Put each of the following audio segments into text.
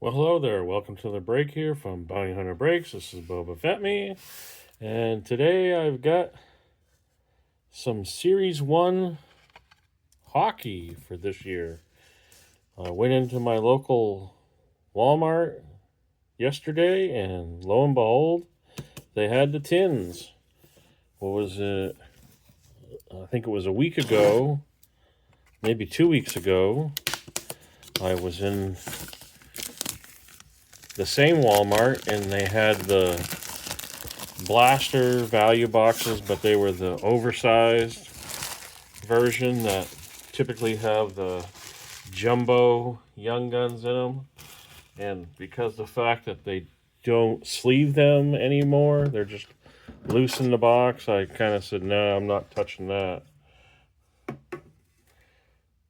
Well, hello there. Welcome to the break here from Bounty Hunter Breaks. This is Boba Fett Me, and today I've got some Series 1 hockey for this year. I went into my local Walmart yesterday, and lo and behold, they had the tins. What was it? I think it was a week ago, maybe 2 weeks ago. I was in the same Walmart, and they had the blaster value boxes, but they were the oversized version that typically have the jumbo young guns in them. And because the fact that they don't sleeve them anymore, they're just loose in the box, I kind of said, no, I'm not touching that.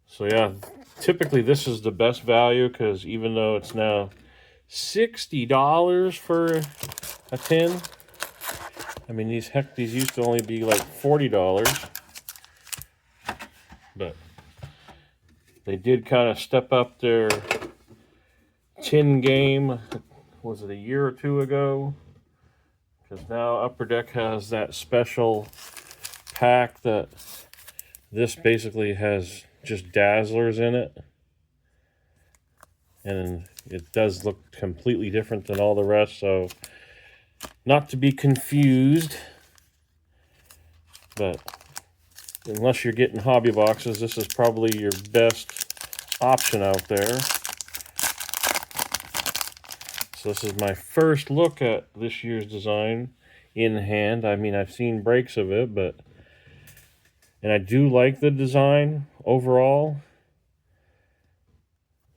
So yeah, typically this is the best value, because even though it's now $60 for a tin, I mean, these used to only be like $40, but they did kind of step up their tin game. Was it a year or two ago? Because now Upper Deck has that special pack that this basically has just dazzlers in it, and it does look completely different than all the rest, so not to be confused, but unless you're getting hobby boxes, this is probably your best option out there. So this is my first look at this year's design in hand. I mean, I've seen breaks of it, and I do like the design overall.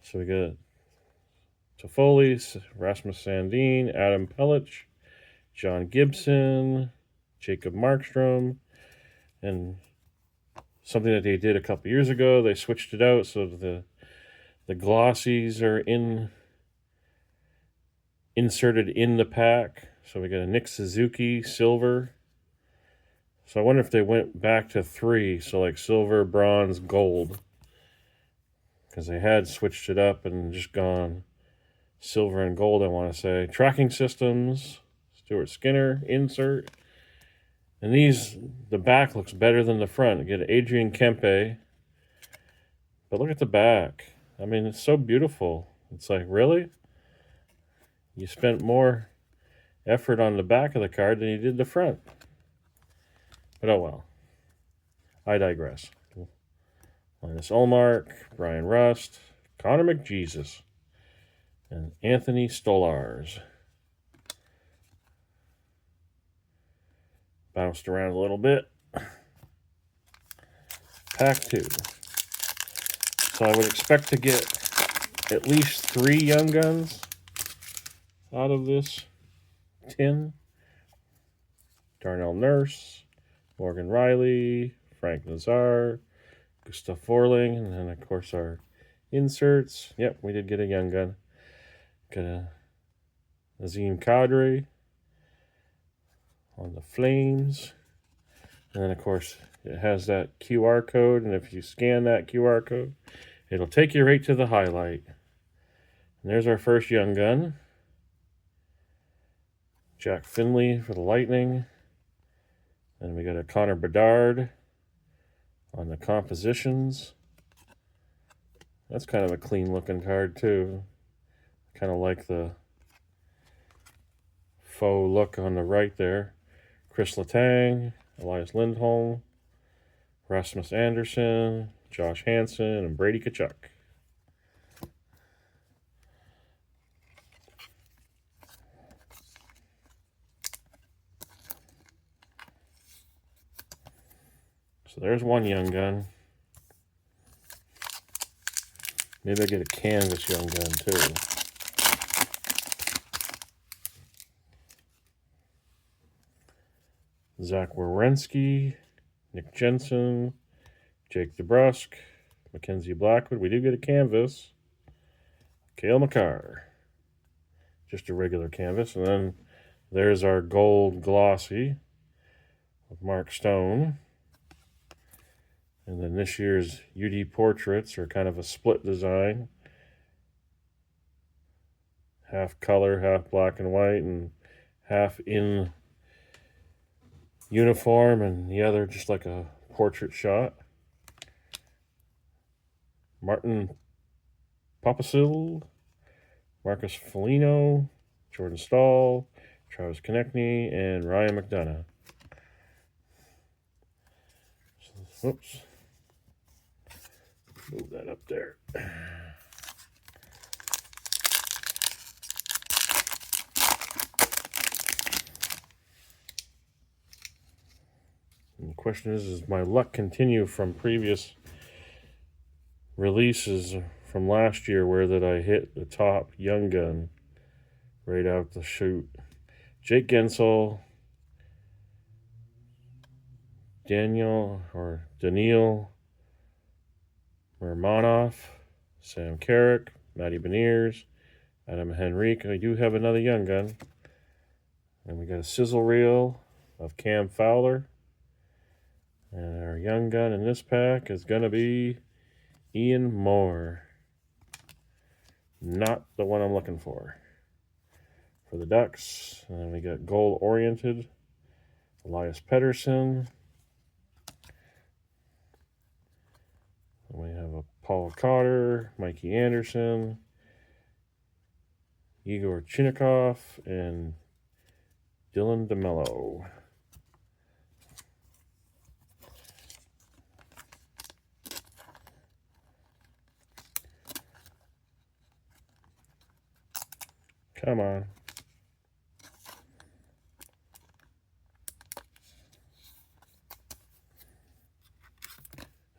So we got Toffoli, Rasmus Sandin, Adam Pellich, John Gibson, Jacob Markstrom, and something that they did a couple years ago, they switched it out so the glossies are inserted in the pack. So we got a Nick Suzuki silver. So I wonder if they went back to 3, so like silver, bronze, gold, because they had switched it up and just gone silver and gold, I want to say. Tracking systems, Stuart Skinner insert. And the back looks better than the front. You get Adrian Kempe. But look at the back. I mean, it's so beautiful. It's like, really? You spent more effort on the back of the card than you did the front. But oh well. I digress. Linus Ullmark, Brian Rust, Connor McJesus, and Anthony Stolars. Bounced around a little bit. Pack 2. So I would expect to get at least 3 young guns out of this tin. Darnell Nurse, Morgan Riley, Frank Nazar, Gustav Forling, and then, of course, our inserts. Yep, we did get a young gun. Got a Nazem Kadri on the Flames. And then, of course, it has that QR code, and if you scan that QR code, it'll take you right to the highlight. And there's our first young gun. Jack Finley for the Lightning. And we got a Connor Bedard on the compositions. That's kind of a clean looking card too. Kind of like the faux look on the right there. Chris Letang, Elias Lindholm, Rasmus Anderson, Josh Hansen, and Brady Tkachuk. So there's one young gun. Maybe I get a canvas young gun too. Zach Werenski, Nick Jensen, Jake DeBrusk, Mackenzie Blackwood. We do get a canvas. Cale Makar. Just a regular canvas. And then there's our gold glossy of Mark Stone. And then this year's UD portraits are kind of a split design. half color, half black and white, and half in uniform, and the other just like a portrait shot. Martin Papasil, Marcus Foligno, Jordan Stahl, Travis Konechny, and Ryan McDonough. Whoops. Move that up there. And the question is my luck continue from previous releases from last year where that I hit the top young gun right out the chute? Jake Gensel, Daniil Mermanov, Sam Carrick, Matty Beniers, Adam Henrique. I do have another young gun. And we got a sizzle reel of Cam Fowler. And our young gun in this pack is going to be Ian Moore. Not the one I'm looking for. For the Ducks. And then we got goal-oriented Elias Pettersson. We have a Paul Cotter, Mikey Anderson, Igor Chinnikov, and Dylan DeMello. Come on.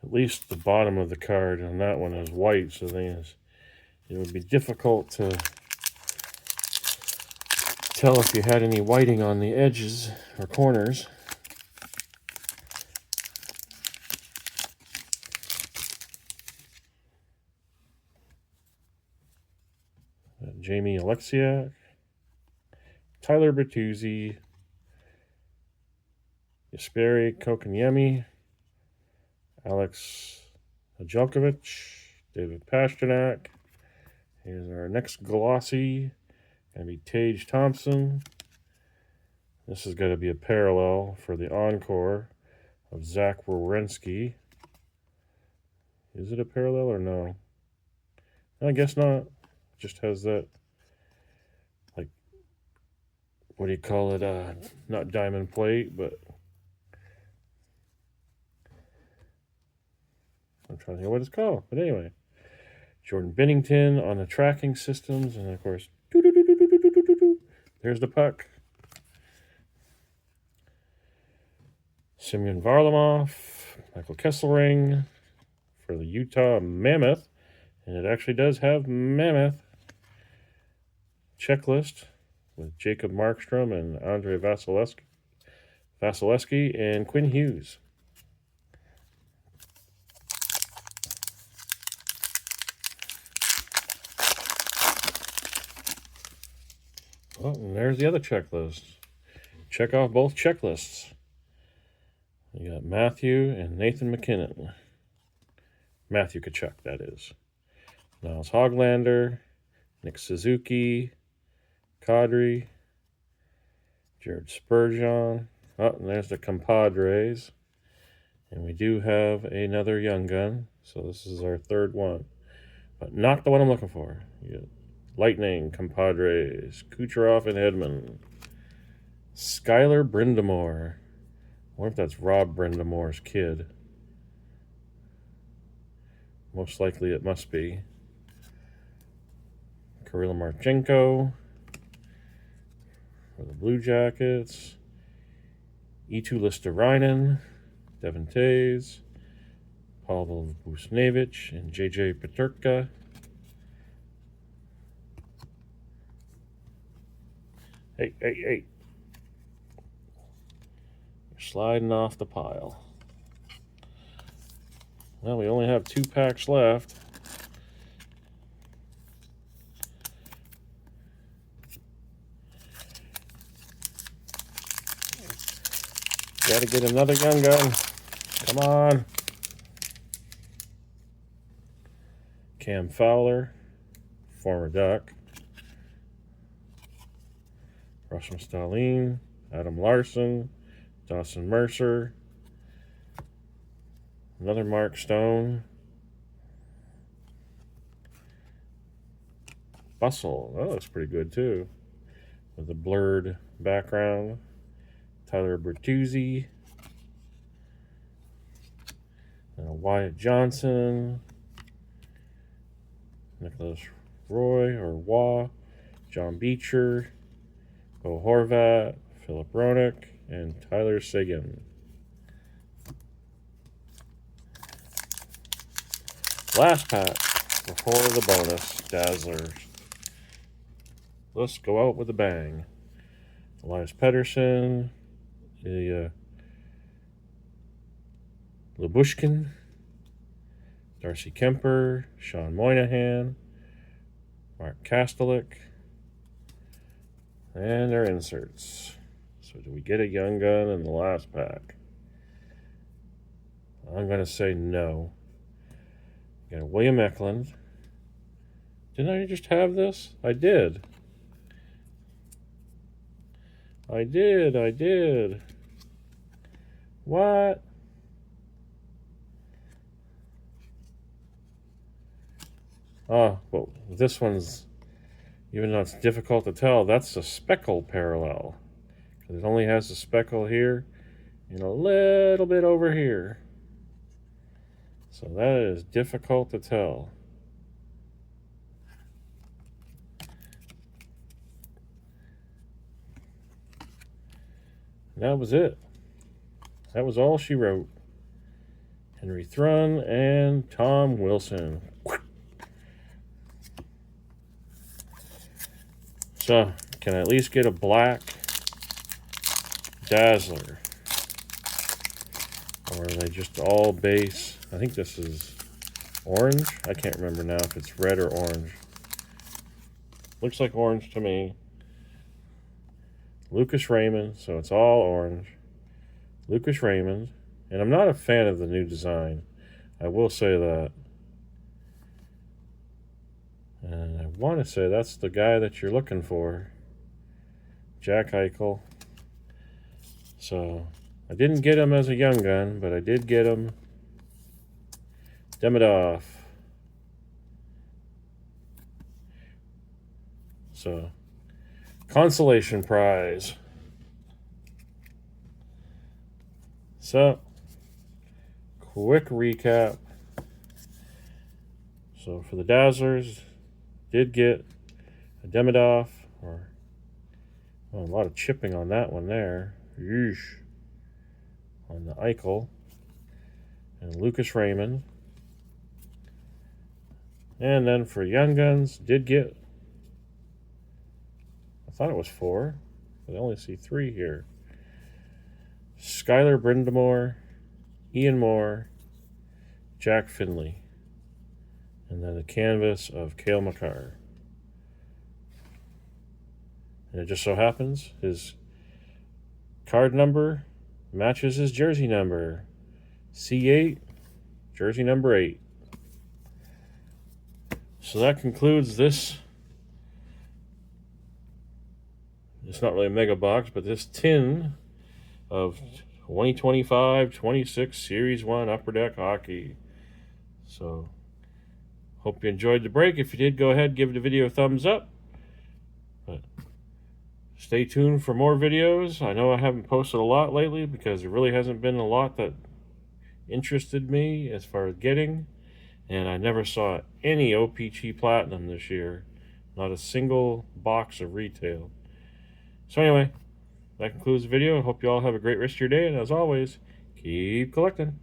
At least the bottom of the card on that one is white, so it would be difficult to tell if you had any whiting on the edges or corners. Jamie Alexiak, Tyler Bertuzzi, Jesperi Kokaniemi, Alex Ajelkovic, David Pasternak. Here's our next glossy. Going to be Tage Thompson. This is going to be a parallel for the encore of Zach Werenski. Is it a parallel or no? I guess not. Just has that, like, what do you call it? Not diamond plate, but I'm trying to think of what it's called. But anyway, Jordan Bennington on the tracking systems, and of course, there's the puck. Semyon Varlamov, Michael Kesselring for the Utah Mammoth, and it actually does have Mammoth checklist with Jacob Markstrom and Andre Vasilevsky and Quinn Hughes. Oh, and there's the other checklist. Check off both checklists. You got Matthew and Nathan McKinnon. Matthew Tkachuk, that is. Niles Hoglander, Nick Suzuki, Kadri, Jared Spurgeon. Oh, and there's the compadres. And we do have another young gun. So this is our third one. But not the one I'm looking for. You got Lightning, compadres, Kucherov and Hedman. Skylar Brindamore. I wonder if that's Rob Brindamore's kid. Most likely it must be. Kirill Marchenko for the Blue Jackets. Eetu Listerainen, Devin Tays, Pavel Busnevich, and JJ Peterka. Hey. You're sliding off the pile. Well, we only have 2 packs left. Gotta get another young gun. Come on. Cam Fowler, former Duck. Rasmus Dahlin, Adam Larson, Dawson Mercer, another Mark Stone, Bustle. That looks pretty good too, with a blurred background. Tyler Bertuzzi, Wyatt Johnson, Nicholas Roy or Waugh, John Beecher, Bo Horvat, Philip Roenick, and Tyler Seguin. Last pack before the bonus Dazzlers. Let's go out with a bang. Elias Pettersson, Labushkin, Darcy Kemper, Sean Moynihan, Mark Kastelik, and their inserts. So do we get a young gun in the last pack? I'm going to say no. Got a William Eklund. Didn't I just have this? I did. I did. What? Oh, well, this one's, even though it's difficult to tell, that's a speckle parallel. Because it only has a speckle here and a little bit over here. So that is difficult to tell. And that was it. That was all she wrote. Henry Thrun and Tom Wilson. So, can I at least get a black Dazzler? Or are they just all base? I think this is orange. I can't remember now if it's red or orange. Looks like orange to me. Lucas Raymond, so it's all orange. Lucas Raymond. And I'm not a fan of the new design. I will say that. And I want to say that's the guy that you're looking for. Jack Eichel. So, I didn't get him as a young gun, but I did get him Demidov. So, consolation prize. So, quick recap. So, for the Dazzlers, did get a Demidov, or a lot of chipping on that one there. Yeesh. On the Eichel. And Lucas Raymond. And then for Young Guns, did get, I thought it was 4, but I only see 3 here. Skylar Brindamore, Ian Moore, Jack Finley. And then the canvas of Cale Makar. And it just so happens his card number matches his jersey number. C8, jersey number 8. So that concludes this. It's not really a mega box, but this tin of 2025-26 Series 1 Upper Deck Hockey. So, hope you enjoyed the break. If you did, go ahead, give the video a thumbs up. But stay tuned for more videos. I know I haven't posted a lot lately because there really hasn't been a lot that interested me as far as getting. And I never saw any OPG Platinum this year. Not a single box of retail. So anyway, that concludes the video. I hope you all have a great rest of your day. And as always, keep collecting.